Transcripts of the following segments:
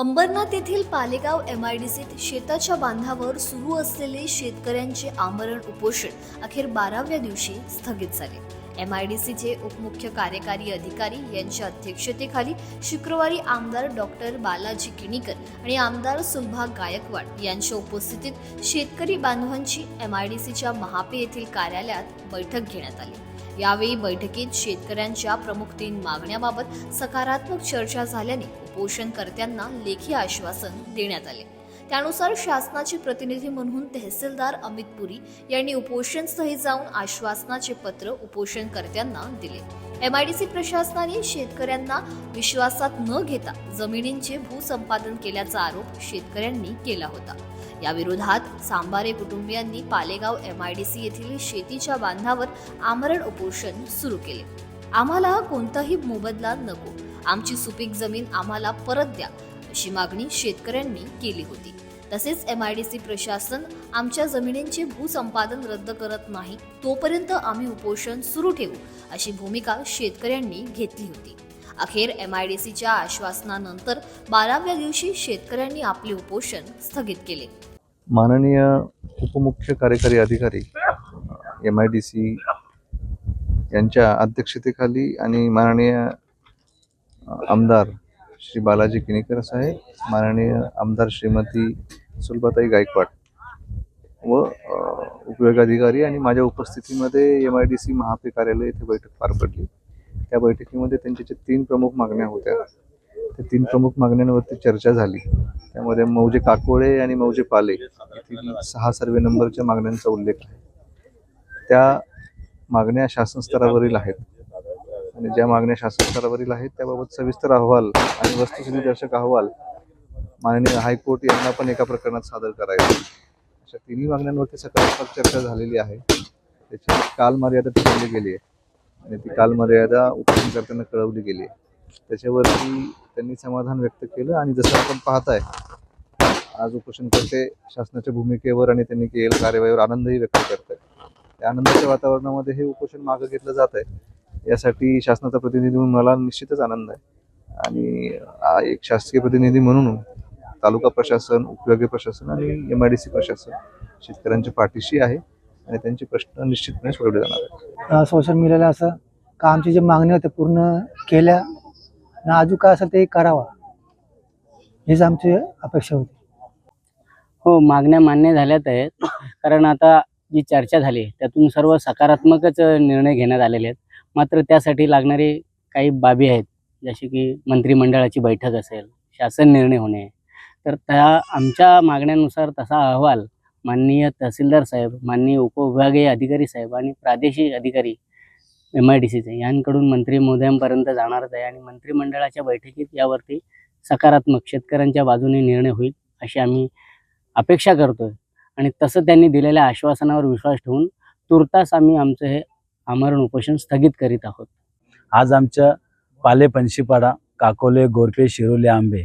अंबरनाथ येथील पालेगाव MIDCत शेताच्या बांधावर सुरू असलेले शेतकऱ्यांचे आमरण उपोषण अखेर 12व्या दिवशी स्थगित झाले। MIDCचे उपमुख्य कार्यकारी अधिकारी यांच्या अध्यक्षतेखाली शुक्रवारी आमदार डॉक्टर बालाजी किणीकर आणि आमदार सुलभा गायकवाड यांच्या उपस्थितीत शेतकरी बांधवांची MIDCच्या महापे येथील कार्यालयात बैठक घेण्यात आली। यावेळी बैठकीत शेतकऱ्यांच्या प्रमुख 3 मागण्याबाबत सकारात्मक चर्चा झाल्याने उपोषणकर्त्यांना लेखी आश्वासन देण्यात आले। त्यानुसार शासनाचे प्रतिनिधी म्हणून तहसीलदार अमित पुरी यांनी उपोषण स्थळी जाऊन आश्वासनाचे पत्र उपोषणकर्त्यांना दिले। MIDC प्रशासनाने शेतकऱ्यांना विश्वासात न घेता जमिनींचे भूसंपादन केल्याचा आरोप शेतकऱ्यांनी केला होता। या विरोधात सांबारे कुटुंबियांनी पालेगाव MIDC येथील शेतीच्या बांधावर आमरण उपोषण सुरू केले। आम्हाला कोणताही मोबदला नको, आमची सुपीक जमीन आम्हाला परत द्या अशी मागणी शेतकऱ्यांनी केली होती। तसेच MIDC प्रशासन आमच्या जमिनींचे भूसंपादन रद्द करत नाही तोपर्यंत आम्ही उपोषण सुरू ठेवू अशी भूमिका शेतकऱ्यांनी घेतली होती। अखेर MIDCच्या आश्वासनानंतर 12व्या दिवशी शेतकऱ्यांनी आपले उपोषण स्थगित केले। माननीय उपमुख्य कार्यकारी अधिकारी MIDC यांच्या अध्यक्षतेखाली आणि माननीय आमदार श्री बालाजी किणीकर साहेब, माननीय आमदार श्रीमती सुलभाताई गायकवाड व उपविभागाधिकारी आणि माझ्या उपस्थितीमध्ये MIDC महापे कार्यालय येथे बैठक पार पडली। त्या बैठकीमध्ये त्यांच्या 3 प्रमुख मागण्या होत्या। त्या 3 प्रमुख मागण्यांवरती चर्चा झाली। त्यामध्ये मौजे काकोळे आणि मौजे पाले येथील 6 सर्वे नंबरच्या मागण्यांचा उल्लेख आहे। त्या मागण्या शासन स्तरावरील आहेत आणि ज्या मागण्या शासन स्तरावरील आहेत त्याबाबत सविस्तर अहवाल आणि वस्तुस्थितीदर्शक अहवाल माननीय हायकोर्ट यांना पण एका प्रकरणात सादर करायचा। अशा 3 मागण्यांवरती सकारात्मक चर्चा झालेली आहे। त्याची कालमर्यादा ठरवली गेली आहे आणि ती कालमर्यादा उपोषणकर्त्यांना कळवली गेली आहे। त्याच्यावरती त्यांनी समाधान व्यक्त केलं आणि जसं आपण पाहताय आज उपोषणकर्ते शासनाच्या भूमिकेवर आणि त्यांनी केलेल्या कार्यवाहीवर आनंदही व्यक्त करत आहेत। त्या आनंदाच्या वातावरणामध्ये हे उपोषण मागे घेतलं जात आहे। यासाठी शासनाचा प्रतिनिधी म्हणून मला निश्चितच आनंद आहे आणि एक शासकीय प्रतिनिधी म्हणून तालुका प्रशासन, उपविभागीय प्रशासन आणि MIDC प्रशासन शेतकऱ्यांच्या पाठीशी आहे आणि त्यांचे प्रश्न निश्चितपणे सोडवले जाणार आहेत। सोशल मीडियाला असं का आमची जे मागण्या होत्या पूर्ण केल्या आणि अजून काय असेल ते करावा हीच आमची अपेक्षा होती। हो, मागण्या मान्य झाल्यात आहेत, कारण आता जी चर्चा झाली त्यातून सर्व सकारात्मकच निर्णय घेण्यात आलेले आहेत। मात्र त्यासाठी लागणारे काही बाबी आहेत, जसे की मंत्रिमंडळाची बैठक असेल, शासन निर्णय होणे, तर त्या आमच्या मागण्यानुसार तसा अहवाल माननीय तहसीलदार साहेब, माननीय उपविभागीय अधिकारी साहेब आणि प्रादेशिक अधिकारी MIDCचे यांकडून मंत्री महोदयांपर्यंत जाणारच आहे आणि मंत्रिमंडळाच्या बैठकीत यावरती सकारात्मक शेतकऱ्यांच्या बाजूने निर्णय होईल अशी आम्ही अपेक्षा करतोय आणि तसं त्यांनी दिलेल्या आश्वासनावर विश्वास ठेवून तुर्तास आम्ही आमचं हे आमरण उपोषण स्थगित करीत आहोत। आज आमच्या पाले, पंशीपाडा, काकोले, गोरपे, शिरोली, आंबे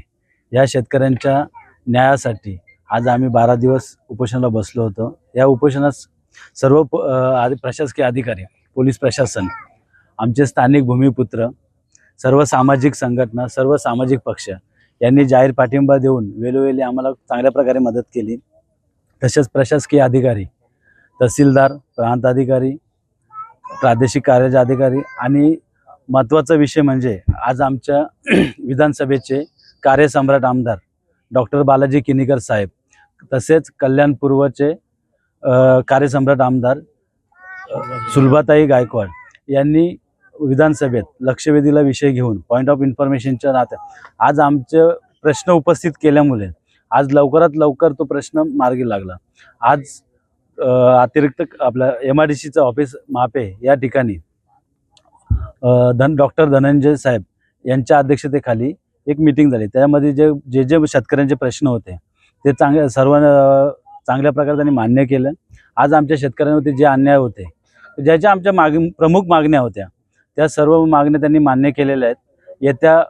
या शेतकऱ्यांच्या न्यायासाठी आज आम्ही 12 दिवस उपोषणाला बसलो होतो। या उपोषणास सर्व प्रशासकीय अधिकारी, पोलीस प्रशासन, आमचे स्थानिक भूमिपुत्र, सर्व सामाजिक संघटना, सर्व सामाजिक पक्ष यांनी जाहीर पाठिंबा देऊन वेळोवेळी आम्हाला चांगल्या प्रकारे मदत केली। तसेच प्रशासकीय अधिकारी, तहसीलदार, प्रांत अधिकारी, प्रादेशिक कार्यालय अधिकारी आणि महत्त्वाचा विषय म्हणजे आज आमच्या विधानसभेचे कार्यसम्राट आमदार डॉक्टर बालाजी किणीकर साहेब, तसेच कल्याण पूर्वचे कार्यसम्राट आमदार सुलभाताई गायकवाड यांनी विधानसभेत लक्षवेधीला विषय घेऊन पॉईंट ऑफ इन्फॉर्मेशनच्या नात्या आज आमचे प्रश्न उपस्थित केल्यामुळे आज लवकरात लवकर तो प्रश्न मार्गी लागला। आज अतिरिक्त आपल्या MIDCचं ऑफिस महापे या ठिकाणी डॉक्टर धनंजय साहेब यांच्या अध्यक्षतेखाली एक मीटिंग झाली। त्यामध्ये जे शेतकऱ्यांचे प्रश्न होते ते चांगल्या प्रकारे त्यांनी मान्य केलं। आज आमच्या शेतकऱ्यांवरती जे अन्याय होते, ज्याच्या आमच्या प्रमुख मागण्या होत्या, त्या सर्व मागण्या त्यांनी मान्य केलेल्या आहेत। येत्या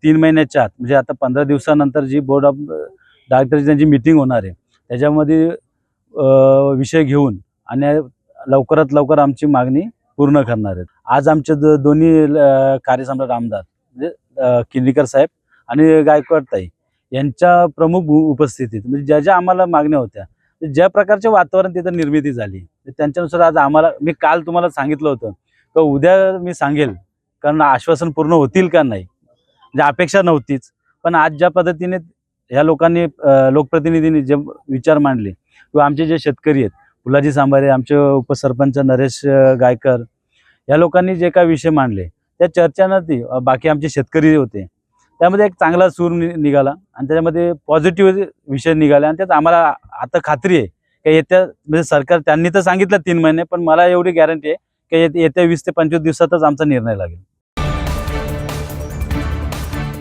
3 महिन्याच्या आत म्हणजे आता 15 दिवसानंतर जी बोर्ड ऑफ डायरेक्टरची त्यांची मीटिंग होणार आहे त्याच्यामध्ये विषय घेऊन आणि लवकरात लवकर आमची मागणी पूर्ण करणार आहेत। आज आमचे दोन्ही कार्यसम्राट आमदार म्हणजे किणीकर साहेब आणि गायकवाड ताई यांच्या प्रमुख उपस्थितीत म्हणजे ज्या ज्या आम्हाला मागण्या होत्या, ज्या प्रकारचे वातावरण तिथं निर्मिती झाली त्यांच्यानुसार आज आम्हाला, मी काल तुम्हाला सांगितलं होतं का उद्या मी सांगेल, कारण आश्वासन पूर्ण होतील का नाही, म्हणजे अपेक्षा नव्हतीच. पण आज ज्या पद्धतीने ह्या लोकांनी लोकप्रतिनिधींनी जे विचार मांडले किंवा आमचे जे शेतकरी आहेत, फुलाजी सांबारे, आमचे उपसरपंच नरेश गायकर, या लोकांनी जे काही विषय मांडले त्या चर्चांवरती बाकी आमचे शेतकरी होते, त्यामध्ये एक चांगला सूर निघाला आणि त्याच्यामध्ये पॉझिटिव्ह विषय निघाले. आणि त्यात आम्हाला आता खात्री आहे की येत्या, म्हणजे सरकार त्यांनी तर सांगितलं 3 महिने, पण मला एवढी गॅरंटी आहे की येत्या 20 ते 25 दिवसातच आमचा निर्णय लागेल.